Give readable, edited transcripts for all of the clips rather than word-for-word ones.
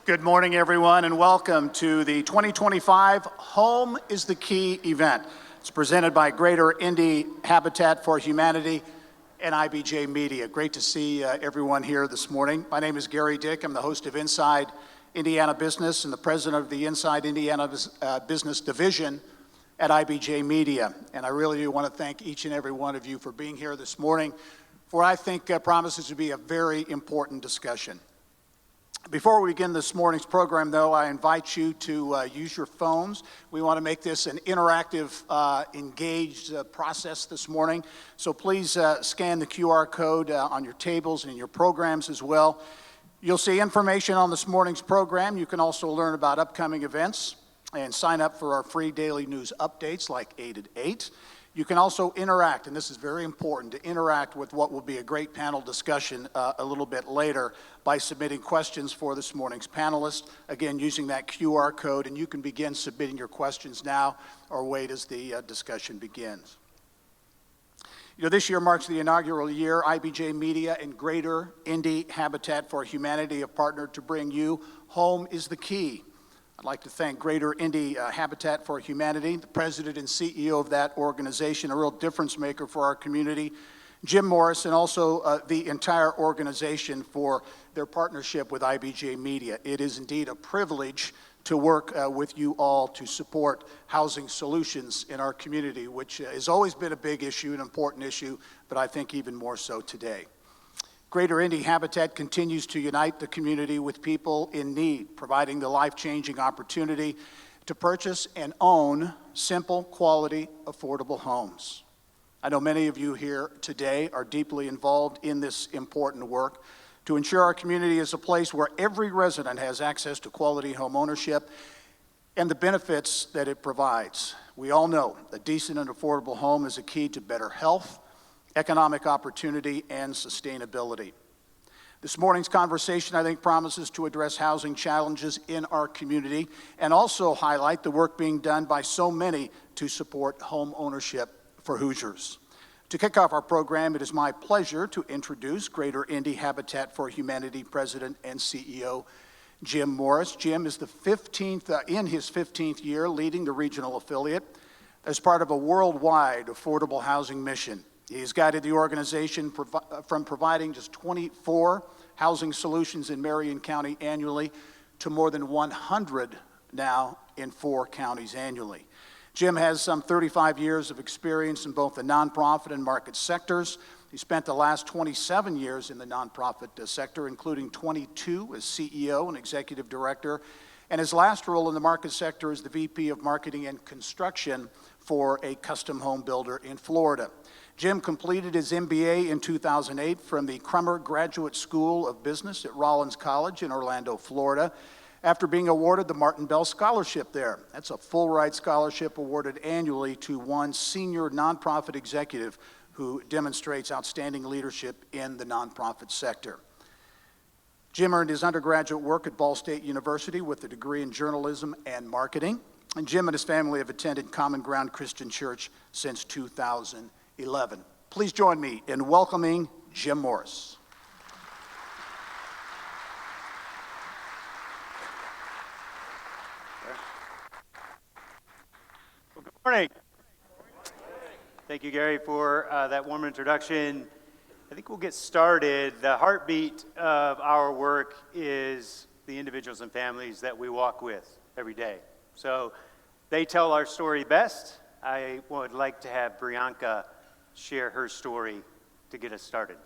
Good morning, everyone, and welcome to the 2025 Home is the Key event. It's presented by Greater Indy Habitat for Humanity and IBJ Media. Great to see everyone here this morning. My name is Gary Dick. I'm the host of Inside Indiana Business and the president of the Inside Indiana Business Division at IBJ Media. And I really do want to thank each and every one of you for being here this morning for what I think promises to be a very important discussion. Before we begin this morning's program, though, I invite you to use your phones. We want to make this an interactive, engaged process this morning. So please scan the QR code on your tables and in your programs as well. You'll see information on this morning's program. You can also learn about upcoming events and sign up for our free daily news updates like 8 at 8. You can also interact, and this is very important, to interact with what will be a great panel discussion a little bit later by submitting questions for this morning's panelists. Again, using that QR code, and you can begin submitting your questions now or wait as the discussion begins. You know, this year marks the inaugural year. IBJ Media and Greater Indy Habitat for Humanity have partnered to bring you Home is the Key. I'd like to thank Greater Indy Habitat for Humanity, the president and CEO of that organization, a real difference maker for our community, Jim Morris, and also the entire organization for their partnership with IBJ Media. It is indeed a privilege to work with you all to support housing solutions in our community, which has always been a big issue, an important issue, but I think even more so today. Greater Indy Habitat continues to unite the community with people in need, providing the life-changing opportunity to purchase and own simple, quality, affordable homes. I know many of you here today are deeply involved in this important work to ensure our community is a place where every resident has access to quality home ownership and the benefits that it provides. We all know a decent and affordable home is a key to better health, economic opportunity, and sustainability. This morning's conversation, I think, promises to address housing challenges in our community and also highlight the work being done by so many to support home ownership for Hoosiers. To kick off our program, it is my pleasure to introduce Greater Indy Habitat for Humanity President and CEO, Jim Morris. Jim is in his 15th year leading the regional affiliate as part of a worldwide affordable housing mission. He's guided the organization from providing just 24 housing solutions in Marion County annually to more than 100 now in 4 counties annually. Jim has some 35 years of experience in both the nonprofit and market sectors. He spent the last 27 years in the nonprofit sector, including 22 as CEO and executive director, and his last role in the market sector is the VP of Marketing and Construction for a custom home builder in Florida. Jim completed his MBA in 2008 from the Crummer Graduate School of Business at Rollins College in Orlando, Florida, after being awarded the Martin Bell Scholarship there. That's a full-ride scholarship awarded annually to one senior nonprofit executive who demonstrates outstanding leadership in the nonprofit sector. Jim earned his undergraduate work at Ball State University with a degree in journalism and marketing. And Jim and his family have attended Common Ground Christian Church since 2011. Please join me in welcoming Jim Morris. Well, good morning. Thank you, Gary, for that warm introduction. I think we'll get started. The heartbeat of our work is the individuals and families that we walk with every day. So they tell our story best. I would like to have Brianka share her story to get us started.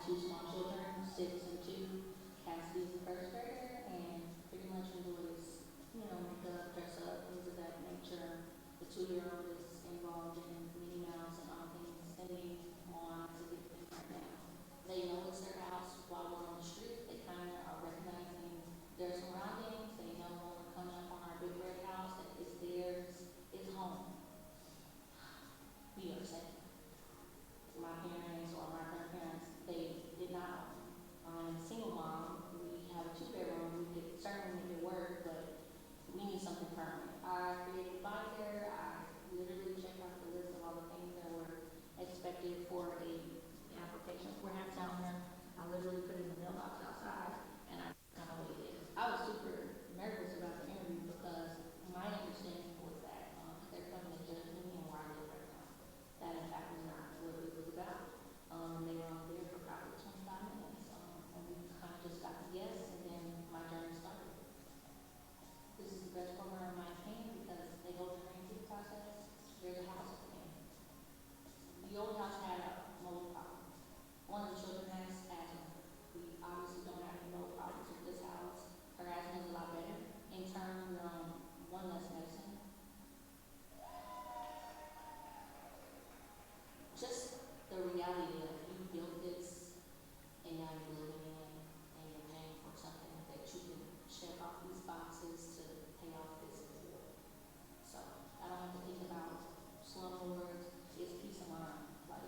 Two small children, 6 and 2. Cassidy is the first grader, and pretty much we reality of you built this and now you're living in it and you're paying for something that you can check off these boxes to pay off this as well. So I don't have to think about slumlords. It's peace of mind. Like,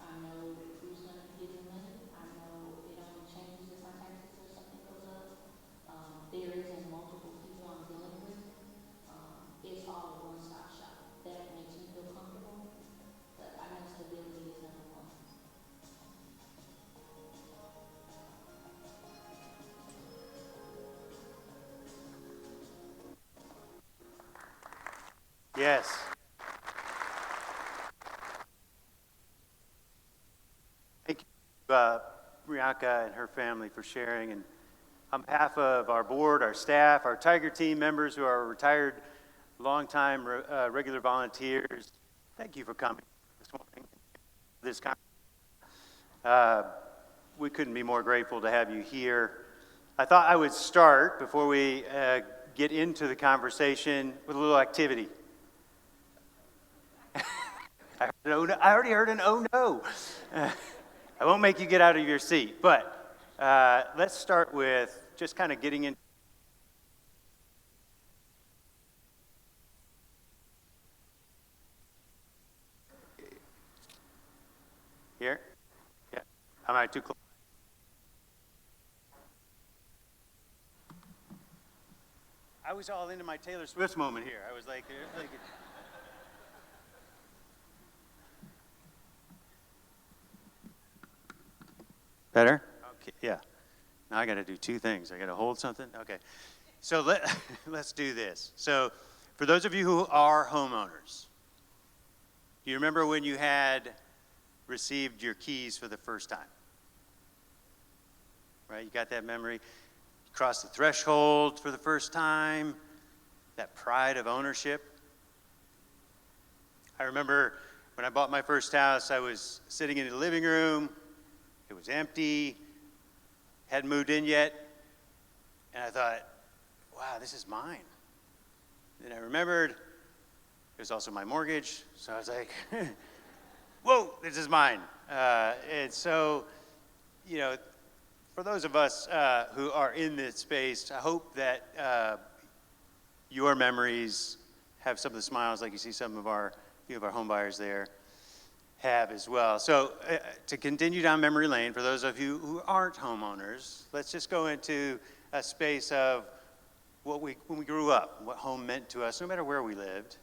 I know who's going to be getting money. I know it only changes if my taxes or something goes up. There isn't multiple people I'm dealing with. It's all a one-stop shop. That makes me feel comfortable. But I know stability is number one. Yes. Thank you, Rianka and her family for sharing. And on behalf of our board, our staff, our Tiger team members who are retired, longtime regular volunteers, thank you for coming this morning. This conference. We couldn't be more grateful to have you here. I thought I would start, before we get into the conversation, with a little activity. I already heard an oh no. I won't make you get out of your seat, but let's start with just kind of getting in. Here? Yeah. Am I too close? I was all into my Taylor Swift moment here. I was like better? Okay, yeah. Now I got to do two things. I got to hold something. Okay. So let's do this. So for those of you who are homeowners, do you remember when you had received your keys for the first time? Right? You got that memory? You crossed the threshold for the first time, that pride of ownership. I remember when I bought my first house, I was sitting in the living room. It was empty, hadn't moved in yet, and I thought, wow, this is mine. Then I remembered it was also my mortgage, so I was like, whoa, this is mine. And so, you know, for those of us who are in this space, I hope that your memories have some of the smiles, like you see some of our few of our home buyers there have as well. So to continue down memory lane, for those of you who aren't homeowners, let's just go into a space of when we grew up, what home meant to us, no matter where we lived.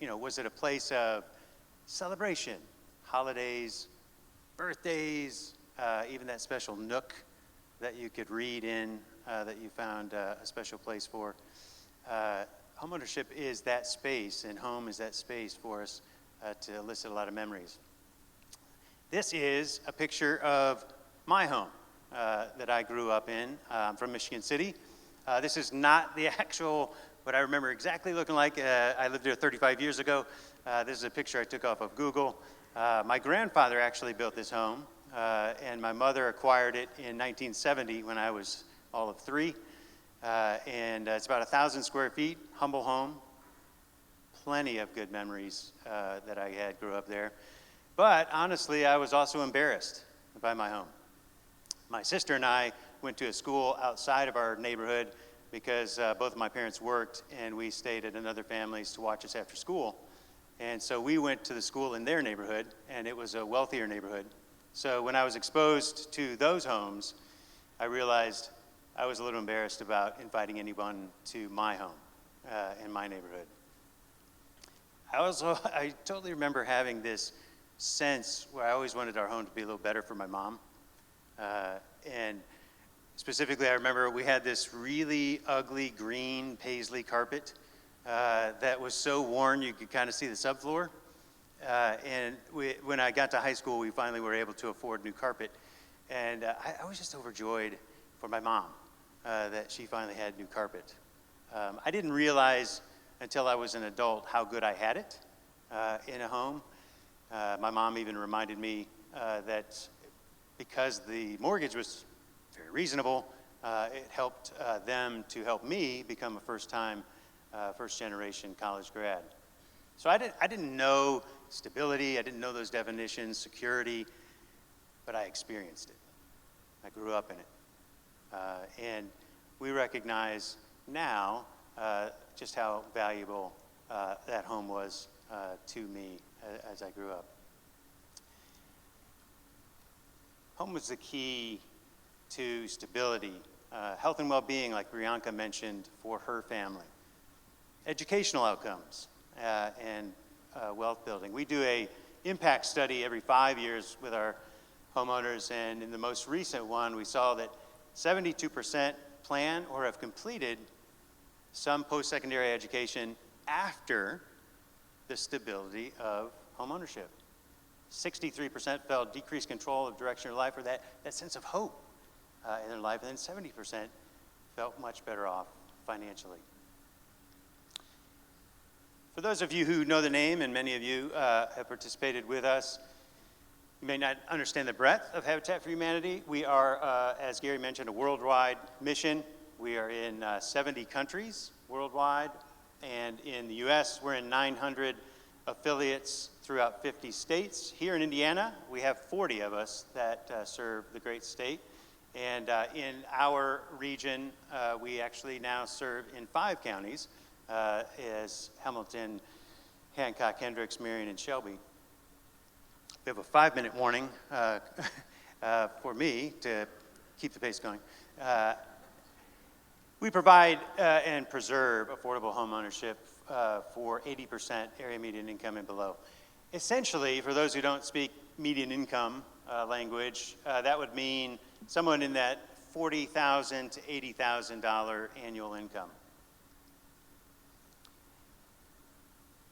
You know, was it a place of celebration, holidays, birthdays, even that special nook that you could read in, that you found a special place for? Homeownership is that space, and home is that space for us to elicit a lot of memories. This is a picture of my home that I grew up in. I'm from Michigan City. This is not the actual, what I remember exactly looking like. I lived there 35 years ago. This is a picture I took off of Google. My grandfather actually built this home, and my mother acquired it in 1970 when I was all of 3. And it's about 1,000 square feet, humble home. Plenty of good memories that I had grew up there. But honestly, I was also embarrassed by my home. My sister and I went to a school outside of our neighborhood because both of my parents worked, and we stayed at another family's to watch us after school. And so we went to the school in their neighborhood, and it was a wealthier neighborhood. So when I was exposed to those homes, I realized I was a little embarrassed about inviting anyone to my home in my neighborhood. I totally remember having this sense where I always wanted our home to be a little better for my mom. And specifically, I remember we had this really ugly green paisley carpet that was so worn you could kind of see the subfloor. And when I got to high school, we finally were able to afford new carpet. And I was just overjoyed for my mom that she finally had new carpet. I didn't realize until I was an adult how good I had it in a home. My mom even reminded me that because the mortgage was very reasonable, it helped them to help me become a first-generation college grad. So I didn't know stability. I didn't know those definitions, security, but I experienced it. I grew up in it. And we recognize now just how valuable that home was to me as I grew up. Home was the key to stability, health and well-being, like Brianka mentioned, for her family. Educational outcomes and wealth building. We do a impact study every 5 years with our homeowners, and in the most recent one, we saw that 72% plan or have completed some post-secondary education after the stability of homeownership. 63% felt decreased control of direction of life, or that sense of hope in their life, and then 70% felt much better off financially. For those of you who know the name, and many of you have participated with us, you may not understand the breadth of Habitat for Humanity. We are, as Gary mentioned, a worldwide mission. We are in 70 countries worldwide, and in the US, we're in 900 affiliates throughout 50 states. Here in Indiana, we have 40 of us that serve the great state. And in our region, we actually now serve in 5 counties, as Hamilton, Hancock, Hendricks, Marion, and Shelby. We have a 5-minute warning for me to keep the pace going. We provide and preserve affordable homeownership for 80% area median income and below. Essentially, for those who don't speak median income language, that would mean someone in that $40,000 to $80,000 annual income.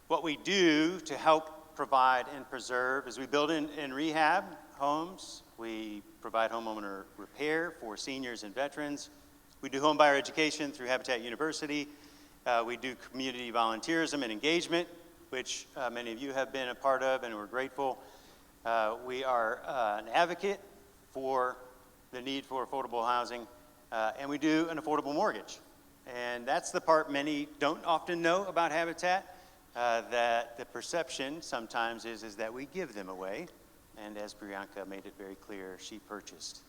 What we do to help provide and preserve is we build and rehab homes. We provide homeowner repair for seniors and veterans. We do home buyer education through Habitat University. We do community volunteerism and engagement, which many of you have been a part of, and we're grateful. We are an advocate for the need for affordable housing, and we do an affordable mortgage. And that's the part many don't often know about Habitat, that the perception sometimes is that we give them away. And as Brianka made it very clear, she purchased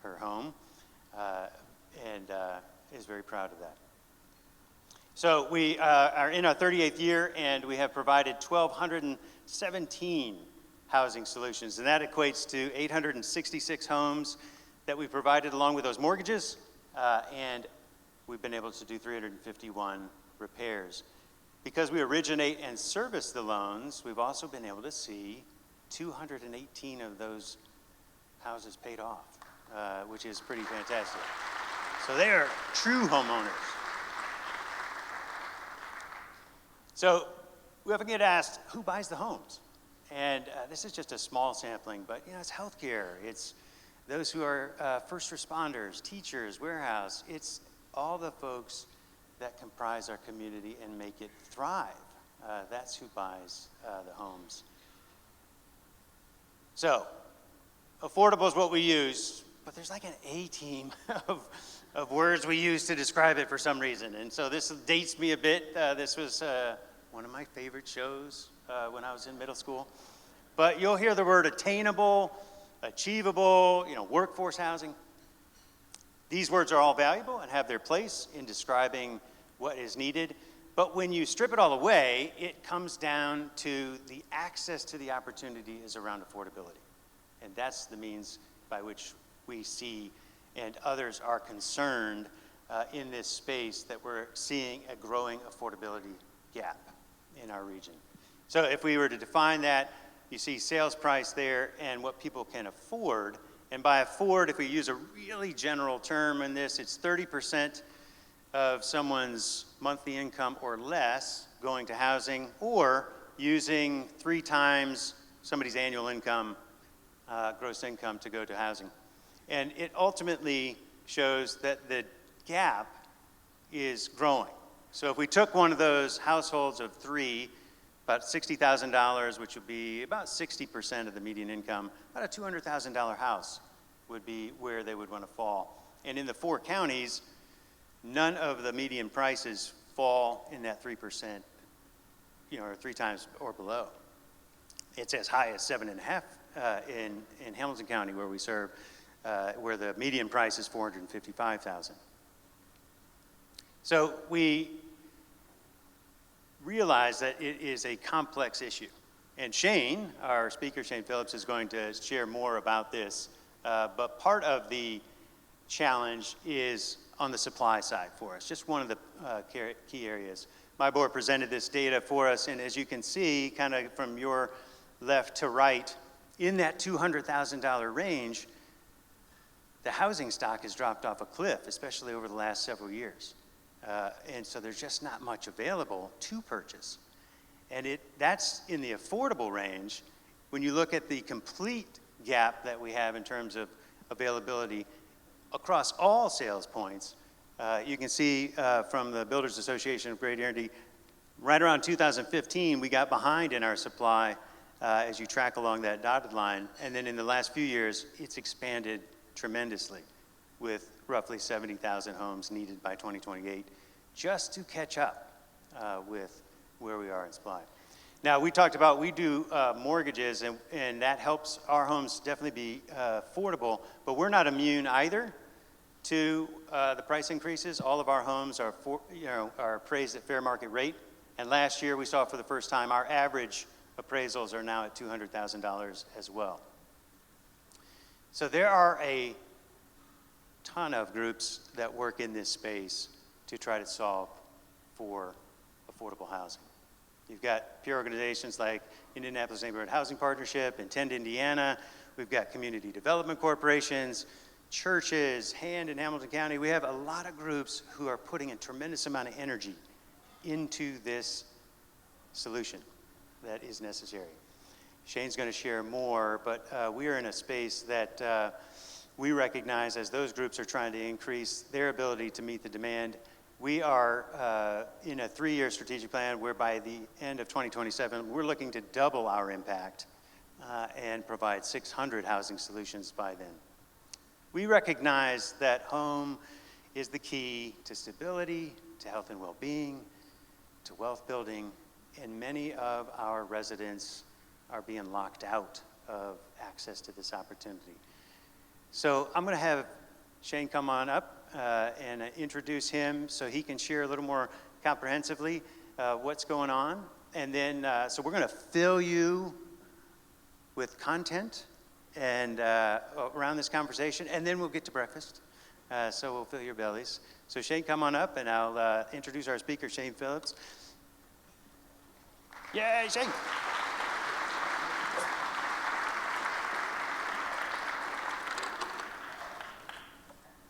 her home and is very proud of that. So we are in our 38th year, and we have provided 1,217 housing solutions, and that equates to 866 homes that we provided along with those mortgages, and we've been able to do 351 repairs. Because we originate and service the loans, we've also been able to see 218 of those houses paid off, which is pretty fantastic. So they are true homeowners. So we often get asked, who buys the homes? And this is just a small sampling, but it's healthcare, it's those who are first responders, teachers, warehouse. It's all the folks that comprise our community and make it thrive. That's who buys the homes. So, affordable is what we use, but there's like an A-team of words we use to describe it for some reason. And so this dates me a bit. This was one of my favorite shows when I was in middle school. But you'll hear the word attainable, achievable, workforce housing. These words are all valuable and have their place in describing what is needed. But when you strip it all away, it comes down to the access to the opportunity is around affordability. And that's the means by which we see and others are concerned in this space that we're seeing a growing affordability gap in our region. So if we were to define that, you see sales price there and what people can afford. And by afford, if we use a really general term in this, it's 30% of someone's monthly income or less going to housing, or using 3 times somebody's annual income, gross income, to go to housing. And it ultimately shows that the gap is growing. So if we took one of those households of 3, about $60,000, which would be about 60% of the median income, about a $200,000 house would be where they would want to fall. And in the 4 counties, none of the median prices fall in that 3%, or 3 times or below. It's as high as 7.5 in Hamilton County, where we serve, where the median price is $455,000. So we realize that it is a complex issue. And Shane, our speaker, Shane Phillips, is going to share more about this. But part of the challenge is on the supply side for us, just one of the key areas. My board presented this data for us, and as you can see, kind of from your left to right, in that $200,000 range, the housing stock has dropped off a cliff, especially over the last several years. And so there's just not much available to purchase. And that's in the affordable range. When you look at the complete gap that we have in terms of availability across all sales points, you can see from the Builders Association of Greater Indy, right around 2015, we got behind in our supply as you track along that dotted line. And then in the last few years, it's expanded tremendously with roughly 70,000 homes needed by 2028 just to catch up with where we are in supply. Now, we talked about, we do mortgages, and that helps our homes definitely be affordable, but we're not immune either to the price increases. All of our homes are, are appraised at fair market rate, and last year we saw for the first time our average appraisals are now at $200,000 as well. So there are a ton of groups that work in this space to try to solve for affordable housing. You've got peer organizations like Indianapolis Neighborhood Housing Partnership, Intend Indiana. We've got community development corporations, churches, Hand in Hamilton County. We have a lot of groups who are putting a tremendous amount of energy into this solution that is necessary. Shane's going to share more, but we are in a space that we recognize as those groups are trying to increase their ability to meet the demand. We are in a 3-year strategic plan where by the end of 2027, we're looking to double our impact and provide 600 housing solutions by then. We recognize that home is the key to stability, to health and well-being, to wealth building, and many of our residents are being locked out of access to this opportunity. So I'm going to have Shane come on up and introduce him so he can share a little more comprehensively what's going on. And then, so we're going to fill you with content and around this conversation, and then we'll get to breakfast. So we'll fill your bellies. So Shane, come on up, and I'll introduce our speaker, Shane Phillips. Yay, Shane!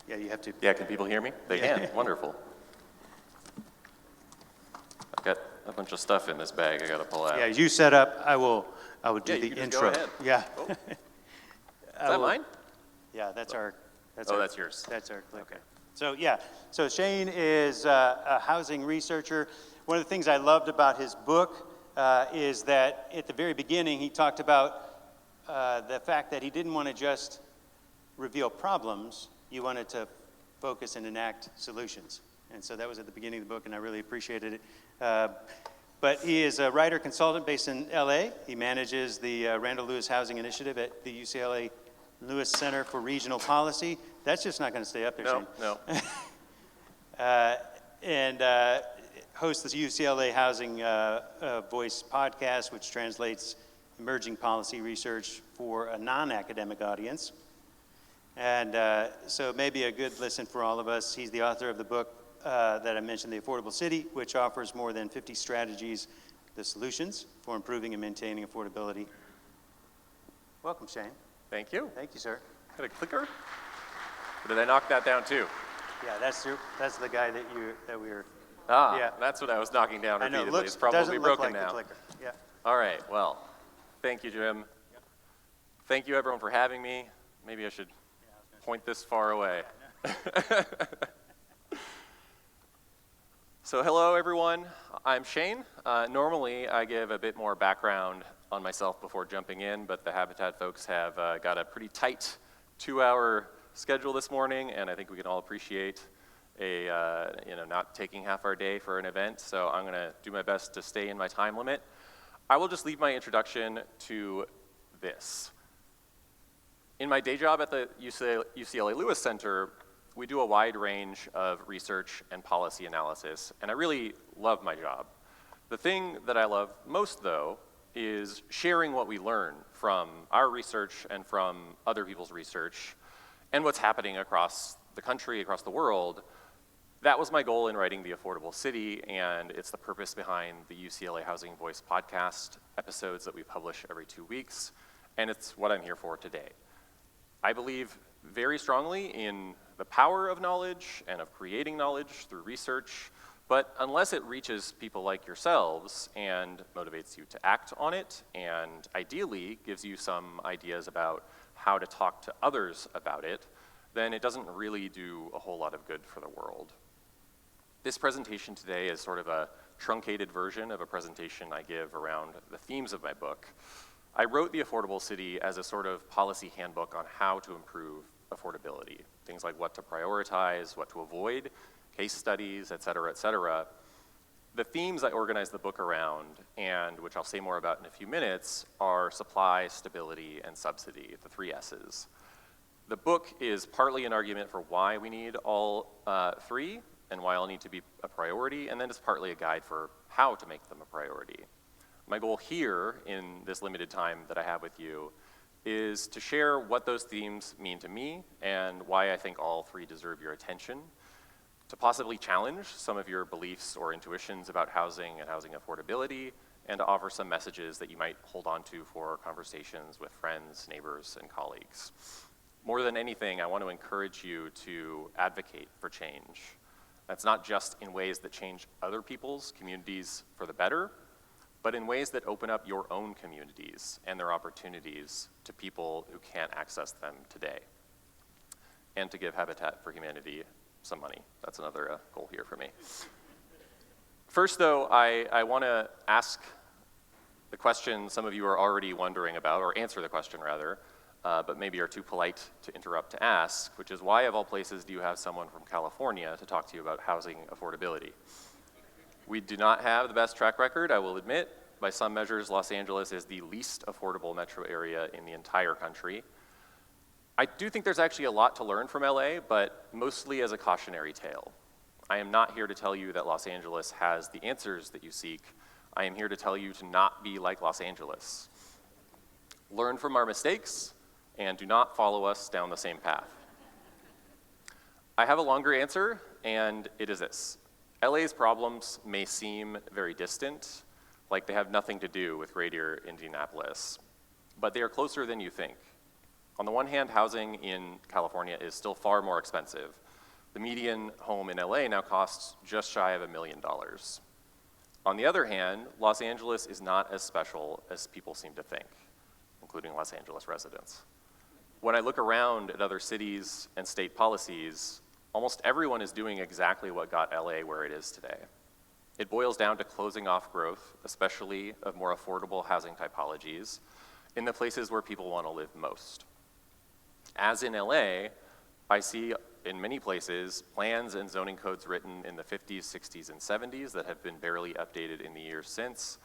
Yeah, you have to. Yeah, can people hear me? They can. Wonderful. I've got a bunch of stuff in this bag I got to pull out. Yeah, you set up. I will do the you can just intro. go ahead. Yeah. Oh. Is that mine? Yeah, that's our. That's yours. That's our clip. Okay. So yeah, so Shane is a housing researcher. One of the things I loved about his book is that at the very beginning he talked about the fact that he didn't want to just reveal problems. You wanted to focus and enact solutions. And so that was at the beginning of the book, and I really appreciated it. But he is a writer consultant based in LA. He manages the Randall Lewis Housing Initiative at the UCLA Lewis Center for Regional Policy. That's just not going to stay up there, Shane. No. And hosts the UCLA Housing Voice podcast, which translates emerging policy research for a non-academic audience. And so maybe a good listen for all of us. He's the author of the book that I mentioned, The Affordable City, which offers more than 50 strategies, the solutions for improving and maintaining affordability. Welcome, Shane. Thank you. Thank you, sir. Got a clicker? Or did I knock that down too? Yeah, that's the guy that we were. Ah, Yeah. that's what I was knocking down I know. repeatedly. It's Doesn't probably look broken like now. the clicker. Yeah. All right, well, thank you, Jim. Thank you, everyone, for having me. Maybe I should point this far away. So hello, everyone. I'm Shane. Normally, I give a bit more background on myself before jumping in, but the Habitat folks have got a pretty tight 2-hour schedule this morning, and I think we can all appreciate not taking half our day for an event, so I'm going to do my best to stay in my time limit. I will just leave my introduction to this. In my day job at the UCLA Lewis Center, we do a wide range of research and policy analysis, and I really love my job. The thing that I love most, though, is sharing what we learn from our research and from other people's research and what's happening across the country, across the world. That was my goal in writing The Affordable City, and it's the purpose behind the UCLA Housing Voice podcast episodes that we publish every 2 weeks, and it's what I'm here for today. I believe very strongly in the power of knowledge and of creating knowledge through research, but unless it reaches people like yourselves and motivates you to act on it, and ideally gives you some ideas about how to talk to others about it, then it doesn't really do a whole lot of good for the world. This presentation today is sort of a truncated version of a presentation I give around the themes of my book. I wrote The Affordable City as a sort of policy handbook on how to improve affordability. Things like what to prioritize, what to avoid, case studies, et cetera, et cetera. The themes I organized the book around, and which I'll say more about in a few minutes, are supply, stability, and subsidy, the 3 S's. The book is partly an argument for why we need all 3, and why all need to be a priority, and then it's partly a guide for how to make them a priority. My goal here, in this limited time that I have with you, is to share what those themes mean to me and why I think all 3 deserve your attention, to possibly challenge some of your beliefs or intuitions about housing and housing affordability, and to offer some messages that you might hold on to for conversations with friends, neighbors, and colleagues. More than anything, I want to encourage you to advocate for change. That's not just in ways that change other people's communities for the better, but in ways that open up your own communities and their opportunities to people who can't access them today. And to give Habitat for Humanity some money. That's another goal here for me. First, though, I want to ask the question some of you are already wondering about, or answer the question rather, but maybe are too polite to interrupt to ask, which is why of all places do you have someone from California to talk to you about housing affordability? We do not have the best track record, I will admit. By some measures, Los Angeles is the least affordable metro area in the entire country. I do think there's actually a lot to learn from LA, but mostly as a cautionary tale. I am not here to tell you that Los Angeles has the answers that you seek. I am here to tell you to not be like Los Angeles. Learn from our mistakes, and do not follow us down the same path. I have a longer answer, and it is this. LA's problems may seem very distant, like they have nothing to do with Greater Indianapolis, but they are closer than you think. On the one hand, housing in California is still far more expensive. The median home in LA now costs just shy of $1 million. On the other hand, Los Angeles is not as special as people seem to think, including Los Angeles residents. When I look around at other cities and state policies, almost everyone is doing exactly what got LA where it is today. It boils down to closing off growth, especially of more affordable housing typologies, in the places where people want to live most. As in LA, I see in many places plans and zoning codes written in the 50s, 60s, and 70s that have been barely updated in the years since.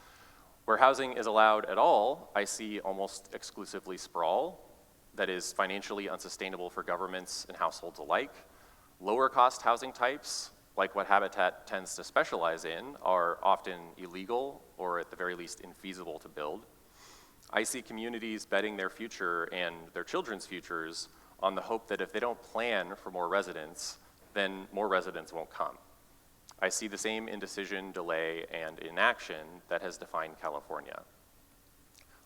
Where housing is allowed at all, I see almost exclusively sprawl that is financially unsustainable for governments and households alike. Lower cost housing types, like what Habitat tends to specialize in, are often illegal or at the very least infeasible to build. I see communities betting their future and their children's futures on the hope that if they don't plan for more residents, then more residents won't come. I see the same indecision, delay, and inaction that has defined California.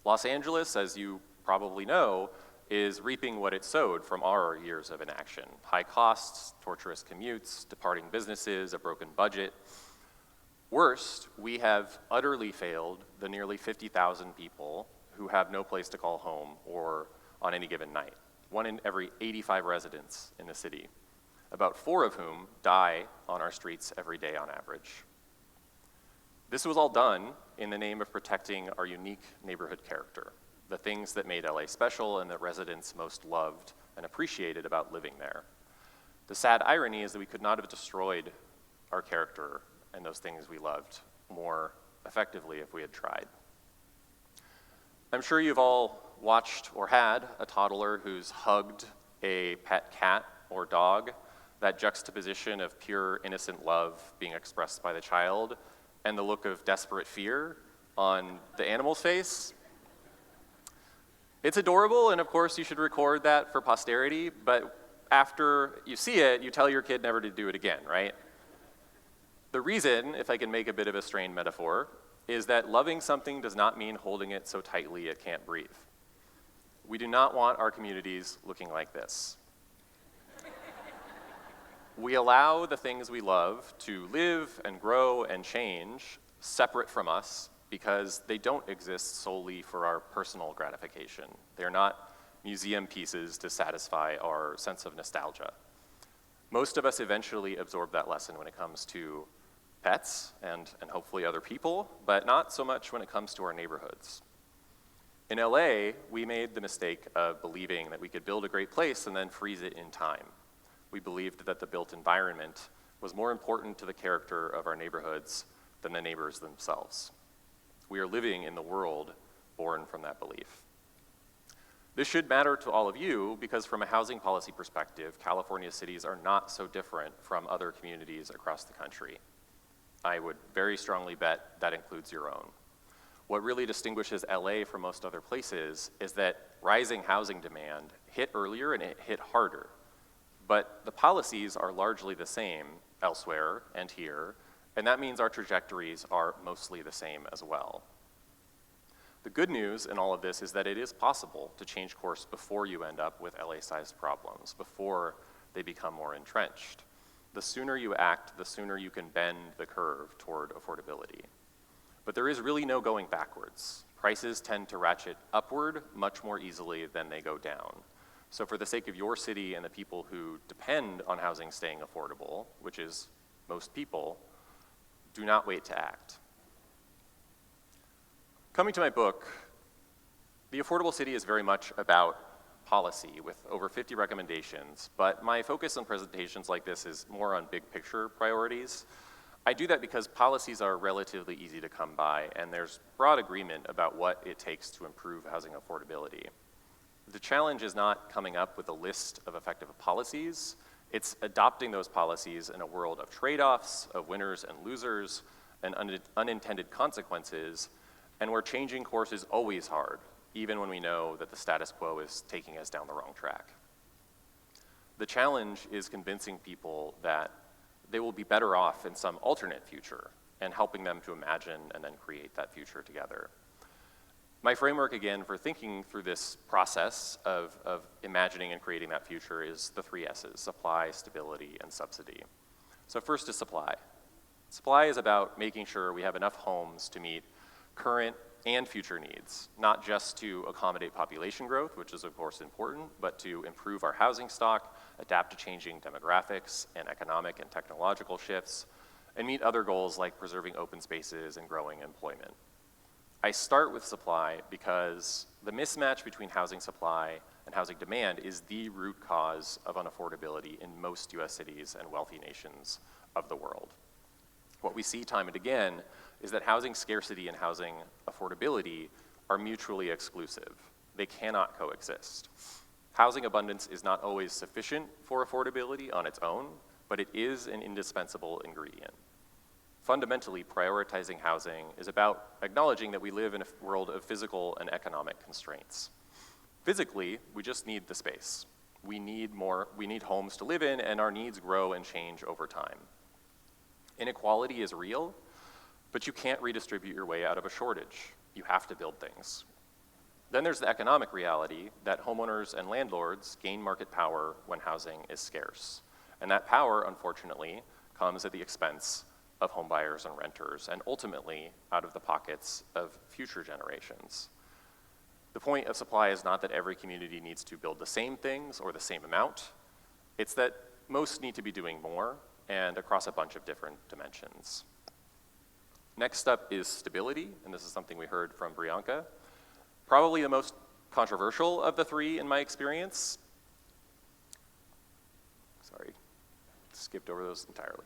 Los Angeles, as you probably know, is reaping what it sowed from our years of inaction. High costs, torturous commutes, departing businesses, a broken budget. Worst, we have utterly failed the nearly 50,000 people who have no place to call home or on any given night. 1 in every 85 residents in the city, about 4 of whom die on our streets every day on average. This was all done in the name of protecting our unique neighborhood character, the things that made LA special and that residents most loved and appreciated about living there. The sad irony is that we could not have destroyed our character and those things we loved more effectively if we had tried. I'm sure you've all watched or had a toddler who's hugged a pet cat or dog, that juxtaposition of pure innocent love being expressed by the child and the look of desperate fear on the animal's face. It's adorable, and of course you should record that for posterity, but after you see it, you tell your kid never to do it again, right? The reason, if I can make a bit of a strained metaphor, is that loving something does not mean holding it so tightly it can't breathe. We do not want our communities looking like this. We allow the things we love to live and grow and change separate from us because they don't exist solely for our personal gratification. They're not museum pieces to satisfy our sense of nostalgia. Most of us eventually absorb that lesson when it comes to pets and hopefully other people, but not so much when it comes to our neighborhoods. In LA, we made the mistake of believing that we could build a great place and then freeze it in time. We believed that the built environment was more important to the character of our neighborhoods than the neighbors themselves. We are living in the world born from that belief. This should matter to all of you because from a housing policy perspective, California cities are not so different from other communities across the country. I would very strongly bet that includes your own. What really distinguishes LA from most other places is that rising housing demand hit earlier and it hit harder. But the policies are largely the same elsewhere and here, and that means our trajectories are mostly the same as well. The good news in all of this is that it is possible to change course before you end up with LA-sized problems, before they become more entrenched. The sooner you act, the sooner you can bend the curve toward affordability. But there is really no going backwards. Prices tend to ratchet upward much more easily than they go down. So for the sake of your city and the people who depend on housing staying affordable, which is most people, do not wait to act. Coming to my book, The Affordable City is very much about policy with over 50 recommendations, but my focus on presentations like this is more on big picture priorities. I do that because policies are relatively easy to come by and there's broad agreement about what it takes to improve housing affordability. The challenge is not coming up with a list of effective policies, it's adopting those policies in a world of trade-offs, of winners and losers, and unintended consequences, and where changing course is always hard, even when we know that the status quo is taking us down the wrong track. The challenge is convincing people that they will be better off in some alternate future and helping them to imagine and then create that future together. My framework, again, for thinking through this process of imagining and creating that future is the 3 S's: supply, stability, and subsidy. So first is supply. Supply is about making sure we have enough homes to meet current and future needs, not just to accommodate population growth, which is of course important, but to improve our housing stock, adapt to changing demographics and economic and technological shifts, and meet other goals like preserving open spaces and growing employment. I start with supply because the mismatch between housing supply and housing demand is the root cause of unaffordability in most US cities and wealthy nations of the world. What we see time and again is that housing scarcity and housing affordability are mutually exclusive. They cannot coexist. Housing abundance is not always sufficient for affordability on its own, but it is an indispensable ingredient. Fundamentally, prioritizing housing is about acknowledging that we live in a world of physical and economic constraints. Physically, we just need the space. We need homes to live in, and our needs grow and change over time. Inequality is real, but you can't redistribute your way out of a shortage. You have to build things. Then there's the economic reality that homeowners and landlords gain market power when housing is scarce. And that power, unfortunately, comes at the expense of homebuyers and renters, and ultimately out of the pockets of future generations. The point of supply is not that every community needs to build the same things or the same amount. It's that most need to be doing more and across a bunch of different dimensions. Next up is stability, and this is something we heard from Brianka. Probably the most controversial of the 3 in my experience. Sorry, skipped over those entirely.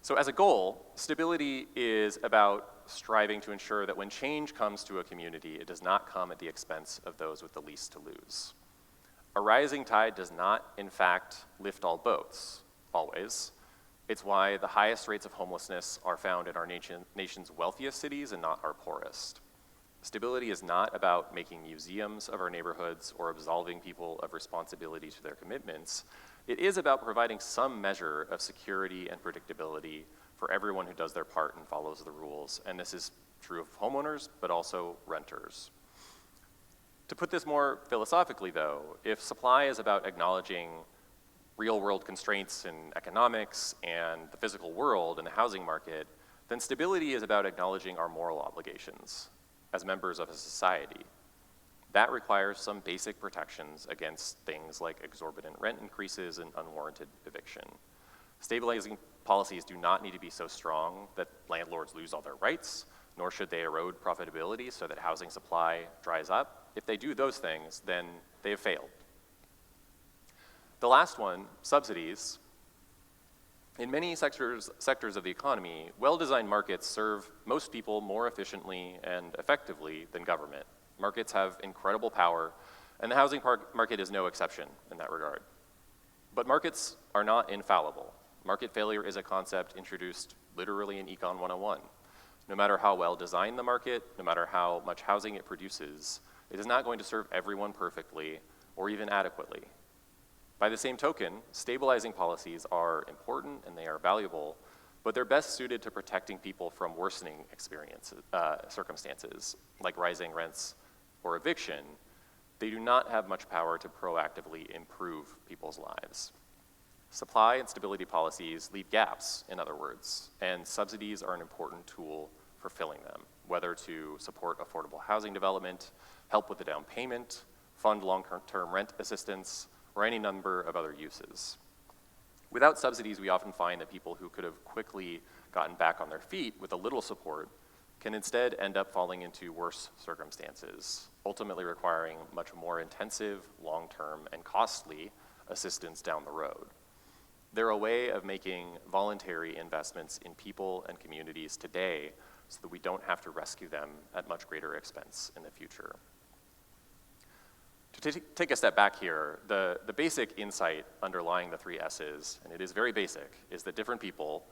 So as a goal, stability is about striving to ensure that when change comes to a community, it does not come at the expense of those with the least to lose. A rising tide does not, in fact, lift all boats, always. It's why the highest rates of homelessness are found in our nation's wealthiest cities and not our poorest. Stability is not about making museums of our neighborhoods or absolving people of responsibility to their commitments. It is about providing some measure of security and predictability for everyone who does their part and follows the rules. And this is true of homeowners, but also renters. To put this more philosophically, though, if supply is about acknowledging real-world constraints in economics and the physical world and the housing market, then stability is about acknowledging our moral obligations as members of a society. That requires some basic protections against things like exorbitant rent increases and unwarranted eviction. Stabilizing policies do not need to be so strong that landlords lose all their rights, nor should they erode profitability so that housing supply dries up. If they do those things, then they have failed. The last one, subsidies. In many sectors of the economy, well-designed markets serve most people more efficiently and effectively than government. Markets have incredible power, and the housing market is no exception in that regard. But markets are not infallible. Market failure is a concept introduced literally in Econ 101. No matter how well designed the market, no matter how much housing it produces, it is not going to serve everyone perfectly or even adequately. By the same token, stabilizing policies are important and they are valuable, but they're best suited to protecting people from worsening circumstances, like rising rents or eviction. They do not have much power to proactively improve people's lives. Supply and stability policies leave gaps, in other words, and subsidies are an important tool for filling them, whether to support affordable housing development, help with the down payment, fund long-term rent assistance, or any number of other uses. Without subsidies, we often find that people who could have quickly gotten back on their feet with a little support can instead end up falling into worse circumstances, ultimately requiring much more intensive, long-term, and costly assistance down the road. They're a way of making voluntary investments in people and communities today so that we don't have to rescue them at much greater expense in the future. To take a step back here, the basic insight underlying the three S's, and it is very basic, is that different people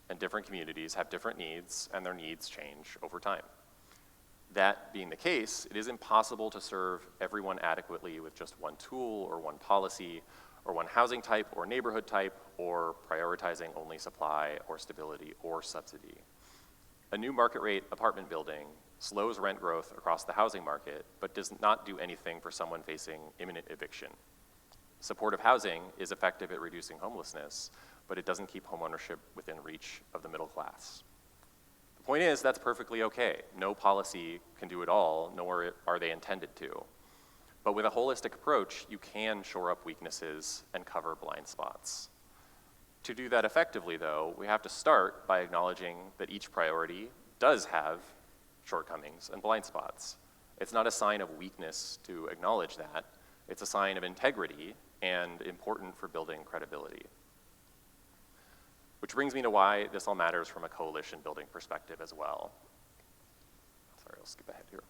and different communities have different needs, and their needs change over time. That being the case, it is impossible to serve everyone adequately with just one tool or one policy or one housing type or neighborhood type or prioritizing only supply or stability or subsidy. A new market rate apartment building slows rent growth across the housing market, but does not do anything for someone facing imminent eviction. Supportive housing is effective at reducing homelessness, but it doesn't keep homeownership within reach of the middle class. The point is, that's perfectly okay. No policy can do it all, nor are they intended to. But with a holistic approach, you can shore up weaknesses and cover blind spots. To do that effectively, though, we have to start by acknowledging that each priority does have shortcomings and blind spots. It's not a sign of weakness to acknowledge that. It's a sign of integrity and important for building credibility. Which brings me to why this all matters from a coalition building perspective as well. Sorry, I'll skip ahead here.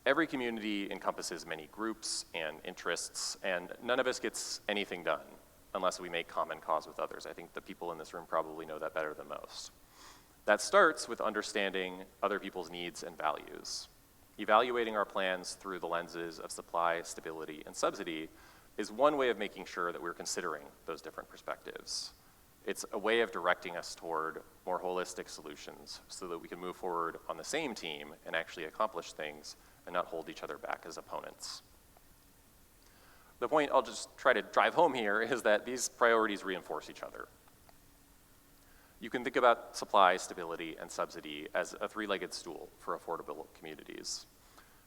Every community encompasses many groups and interests, and none of us gets anything done unless we make common cause with others. I think the people in this room probably know that better than most. That starts with understanding other people's needs and values. Evaluating our plans through the lenses of supply, stability, and subsidy is one way of making sure that we're considering those different perspectives. It's a way of directing us toward more holistic solutions so that we can move forward on the same team and actually accomplish things and not hold each other back as opponents. The point I'll just try to drive home here is that these priorities reinforce each other. You can think about supply, stability, and subsidy as a three-legged stool for affordable communities.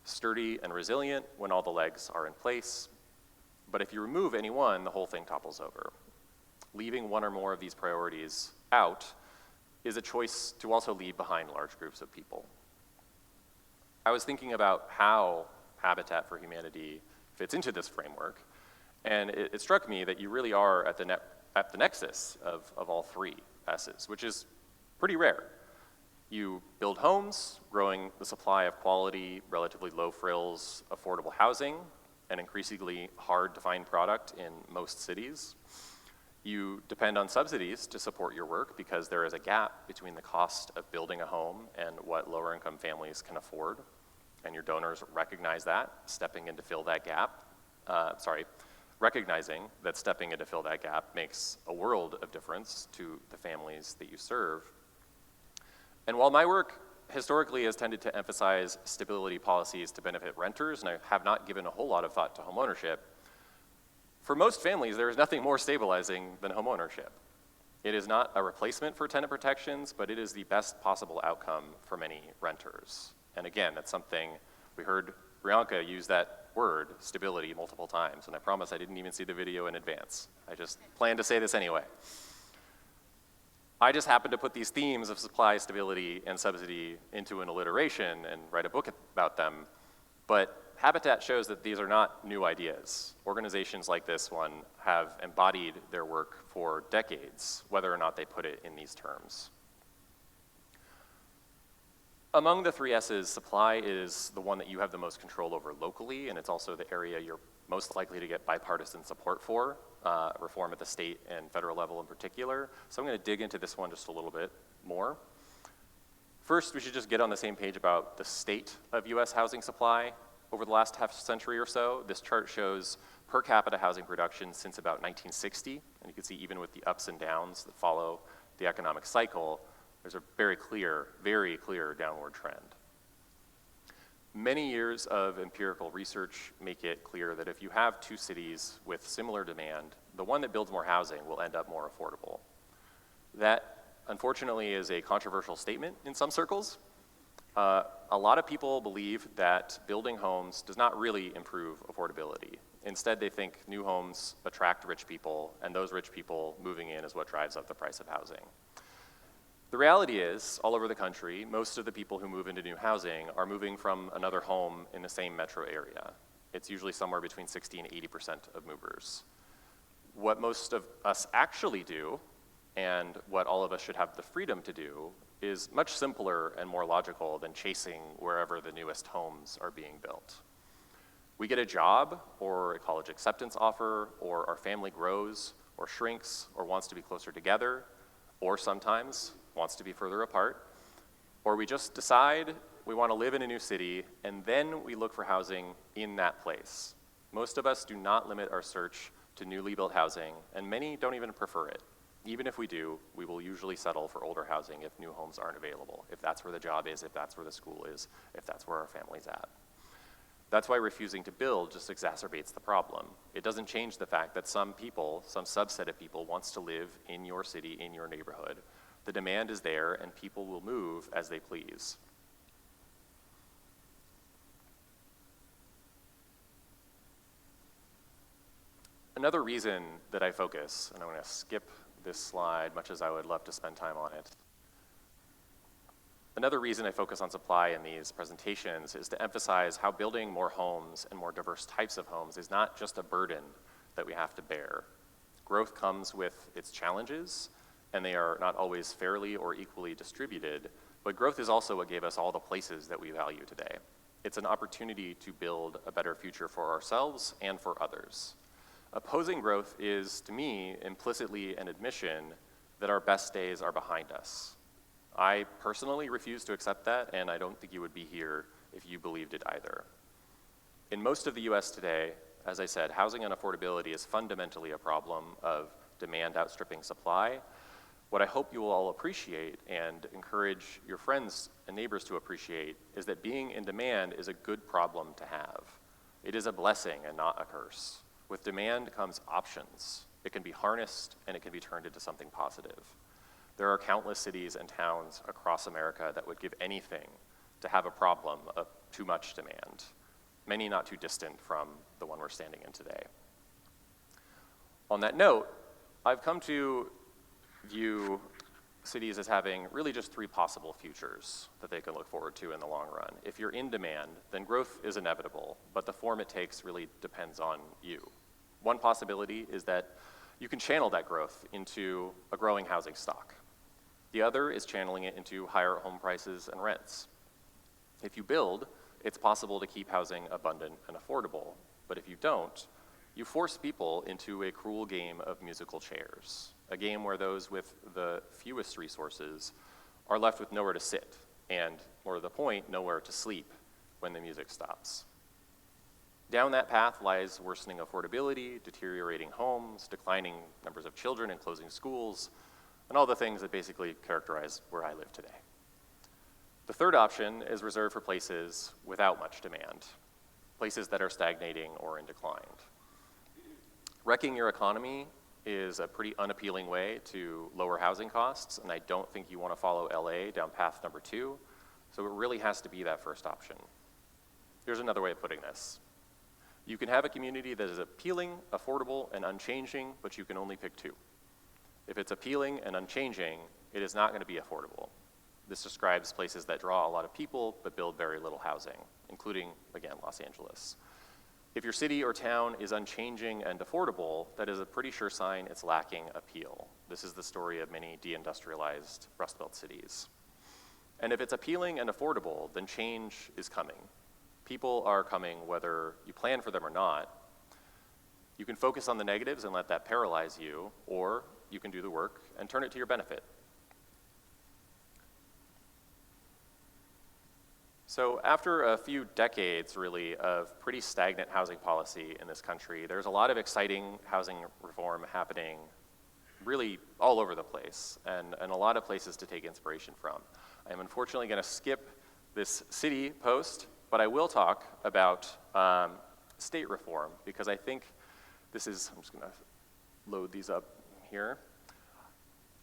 Sturdy and resilient when all the legs are in place, but if you remove any one, the whole thing topples over. Leaving one or more of these priorities out is a choice to also leave behind large groups of people. I was thinking about how Habitat for Humanity fits into this framework, and it struck me that you really are at the nexus of all three S's, which is pretty rare. You build homes, growing the supply of quality, relatively low frills, affordable housing, an increasingly hard to find product in most cities. You depend on subsidies to support your work because there is a gap between the cost of building a home and what lower income families can afford. And your donors recognize that, stepping in to fill that gap. Recognizing that stepping in to fill that gap makes a world of difference to the families that you serve. And while my work historically has tended to emphasize stability policies to benefit renters, and I have not given a whole lot of thought to homeownership, for most families, there is nothing more stabilizing than homeownership. It is not a replacement for tenant protections, but it is the best possible outcome for many renters. And again, that's something we heard Brianka use that word, stability, multiple times, and I promise I didn't even see the video in advance. I just planned to say this anyway. I just happened to put these themes of supply, stability, and subsidy into an alliteration and write a book about them, but Habitat shows that these are not new ideas. Organizations like this one have embodied their work for decades, whether or not they put it in these terms. Among the three S's, supply is the one that you have the most control over locally, and it's also the area you're most likely to get bipartisan support for, reform at the state and federal level in particular. So I'm gonna dig into this one just a little bit more. First, we should just get on the same page about the state of US housing supply. Over the last half century or so, this chart shows per capita housing production since about 1960, and you can see even with the ups and downs that follow the economic cycle, there's a very clear downward trend. Many years of empirical research make it clear that if you have two cities with similar demand, the one that builds more housing will end up more affordable. That, unfortunately, is a controversial statement in some circles. A lot of people believe that building homes does not really improve affordability. Instead, they think new homes attract rich people, and those rich people moving in is what drives up the price of housing. The reality is, all over the country, most of the people who move into new housing are moving from another home in the same metro area. It's usually somewhere between 60 and 80% of movers. What most of us actually do, and what all of us should have the freedom to do, is much simpler and more logical than chasing wherever the newest homes are being built. We get a job, or a college acceptance offer, or our family grows, or shrinks, or wants to be closer together, or sometimes wants to be further apart, or we just decide we want to live in a new city, and then we look for housing in that place. Most of us do not limit our search to newly built housing, and many don't even prefer it. Even if we do, we will usually settle for older housing if new homes aren't available, if that's where the job is, if that's where the school is, if that's where our family's at. That's why refusing to build just exacerbates the problem. It doesn't change the fact that some people, some subset of people, wants to live in your city, in your neighborhood. The demand is there, and people will move as they please. Another reason that I focus, and I'm going to skip this slide much as I would love to spend time on it. Another reason I focus on supply in these presentations is to emphasize how building more homes and more diverse types of homes is not just a burden that we have to bear. Growth comes with its challenges, and they are not always fairly or equally distributed, but growth is also what gave us all the places that we value today. It's an opportunity to build a better future for ourselves and for others. Opposing growth is, to me, implicitly an admission that our best days are behind us. I personally refuse to accept that, and I don't think you would be here if you believed it either. In most of the US today, as I said, housing and affordability is fundamentally a problem of demand outstripping supply. What I hope you will all appreciate and encourage your friends and neighbors to appreciate is that being in demand is a good problem to have. It is a blessing and not a curse. With demand comes options. It can be harnessed and it can be turned into something positive. There are countless cities and towns across America that would give anything to have a problem of too much demand, many not too distant from the one we're standing in today. On that note, I've come to view cities as having really just three possible futures that they can look forward to in the long run. If you're in demand, then growth is inevitable, but the form it takes really depends on you. One possibility is that you can channel that growth into a growing housing stock. The other is channeling it into higher home prices and rents. If you build, it's possible to keep housing abundant and affordable, but if you don't, you force people into a cruel game of musical chairs, a game where those with the fewest resources are left with nowhere to sit and, more to the point, nowhere to sleep when the music stops. Down that path lies worsening affordability, deteriorating homes, declining numbers of children and closing schools, and all the things that basically characterize where I live today. The third option is reserved for places without much demand, places that are stagnating or in decline. Wrecking your economy is a pretty unappealing way to lower housing costs, and I don't think you want to follow LA down path number 2, so it really has to be that first option. Here's another way of putting this. You can have a community that is appealing, affordable, and unchanging, but you can only pick 2. If it's appealing and unchanging, it is not going to be affordable. This describes places that draw a lot of people but build very little housing, including, again, Los Angeles. If your city or town is unchanging and affordable, that is a pretty sure sign it's lacking appeal. This is the story of many deindustrialized Rust Belt cities. And if it's appealing and affordable, then change is coming. People are coming whether you plan for them or not. You can focus on the negatives and let that paralyze you, or you can do the work and turn it to your benefit. So after a few decades, really, of pretty stagnant housing policy in this country, there's a lot of exciting housing reform happening really all over the place, and a lot of places to take inspiration from. I'm unfortunately going to skip this city post, but I will talk about state reform, because I think this is, I'm just going to load these up here,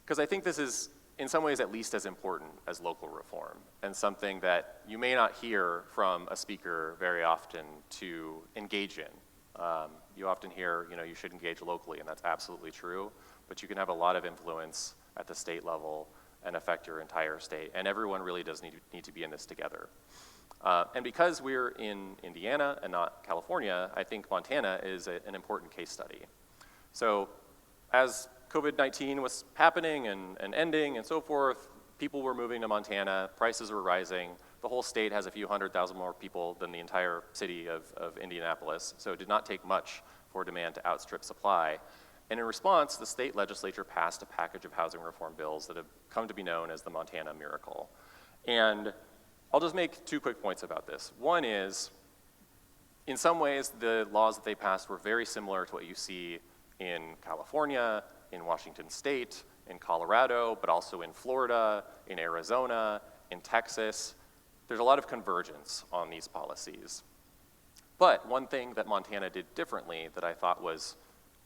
because I think this is in some ways at least as important as local reform, and something that you may not hear from a speaker very often to engage in. You often hear, you should engage locally, and that's absolutely true, but you can have a lot of influence at the state level and affect your entire state, and everyone really does need to be in this together. And because we're in Indiana and not California, I think Montana is an important case study. So as COVID-19 was happening and ending and so forth, people were moving to Montana, prices were rising. The whole state has a few 100,000 more people than the entire city of Indianapolis, so it did not take much for demand to outstrip supply. And in response, the state legislature passed a package of housing reform bills that have come to be known as the Montana Miracle. And I'll just make 2 quick points about this. One is, in some ways, the laws that they passed were very similar to what you see in California, in Washington State, in Colorado, but also in Florida, in Arizona, in Texas. There's a lot of convergence on these policies. But one thing that Montana did differently that I thought was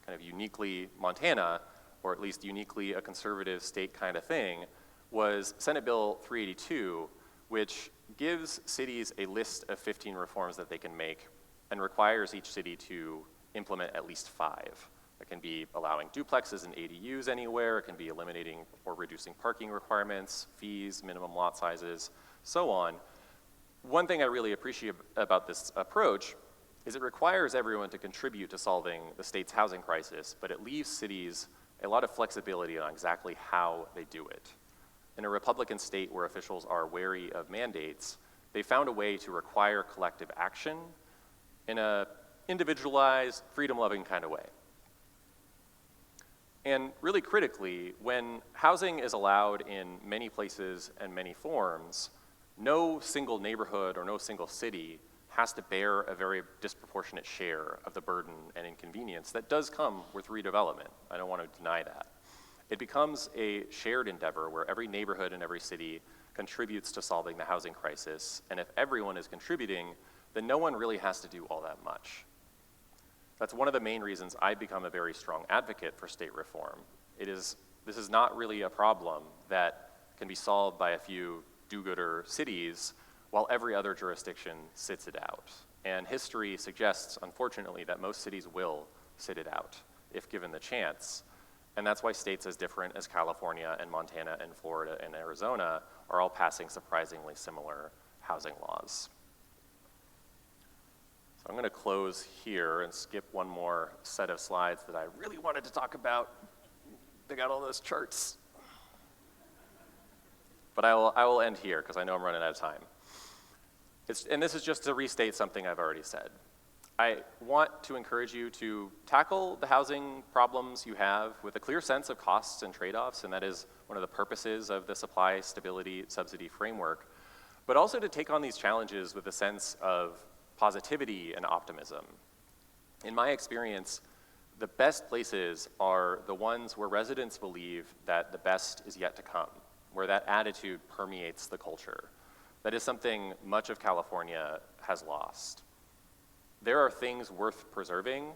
kind of uniquely Montana, or at least uniquely a conservative state kind of thing, was Senate Bill 382, which gives cities a list of 15 reforms that they can make and requires each city to implement at least 5. It can be allowing duplexes and ADUs anywhere. It can be eliminating or reducing parking requirements, fees, minimum lot sizes, so on. One thing I really appreciate about this approach is it requires everyone to contribute to solving the state's housing crisis, but it leaves cities a lot of flexibility on exactly how they do it. In a Republican state where officials are wary of mandates, they found a way to require collective action in an individualized, freedom-loving kind of way. And really critically, when housing is allowed in many places and many forms, no single neighborhood or no single city has to bear a very disproportionate share of the burden and inconvenience that does come with redevelopment. I don't want to deny that. It becomes a shared endeavor where every neighborhood and every city contributes to solving the housing crisis, and if everyone is contributing, then no one really has to do all that much. That's one of the main reasons I've become a very strong advocate for state reform. This is not really a problem that can be solved by a few do-gooder cities while every other jurisdiction sits it out. And history suggests, unfortunately, that most cities will sit it out if given the chance. And that's why states as different as California and Montana and Florida and Arizona are all passing surprisingly similar housing laws. So I'm going to close here and skip one more set of slides that I really wanted to talk about. They got all those charts. But I will end here because I know I'm running out of time. And this is just to restate something I've already said. I want to encourage you to tackle the housing problems you have with a clear sense of costs and trade-offs, and that is one of the purposes of the supply stability subsidy framework, but also to take on these challenges with a sense of positivity and optimism. In my experience, the best places are the ones where residents believe that the best is yet to come, where that attitude permeates the culture. That is something much of California has lost. There are things worth preserving,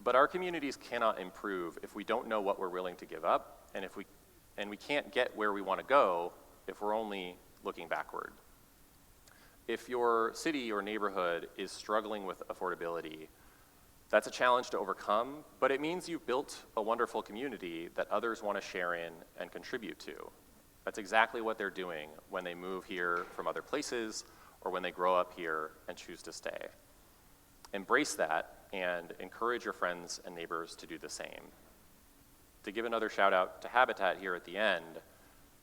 but our communities cannot improve if we don't know what we're willing to give up, and we can't get where we want to go if we're only looking backward. If your city or neighborhood is struggling with affordability, that's a challenge to overcome, but it means you've built a wonderful community that others want to share in and contribute to. That's exactly what they're doing when they move here from other places or when they grow up here and choose to stay. Embrace that and encourage your friends and neighbors to do the same. To give another shout out to Habitat here at the end,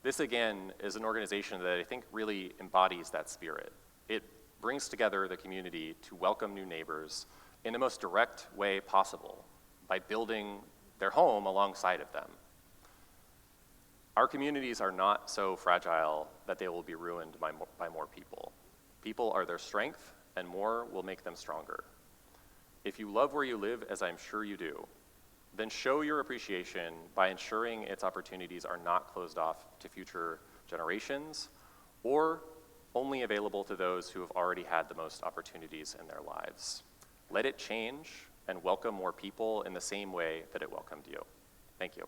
this again is an organization that I think really embodies that spirit. It brings together the community to welcome new neighbors in the most direct way possible by building their home alongside of them. Our communities are not so fragile that they will be ruined by more people. People are their strength, and more will make them stronger. If you love where you live, as I'm sure you do, then show your appreciation by ensuring its opportunities are not closed off to future generations or only available to those who have already had the most opportunities in their lives. Let it change and welcome more people in the same way that it welcomed you. Thank you.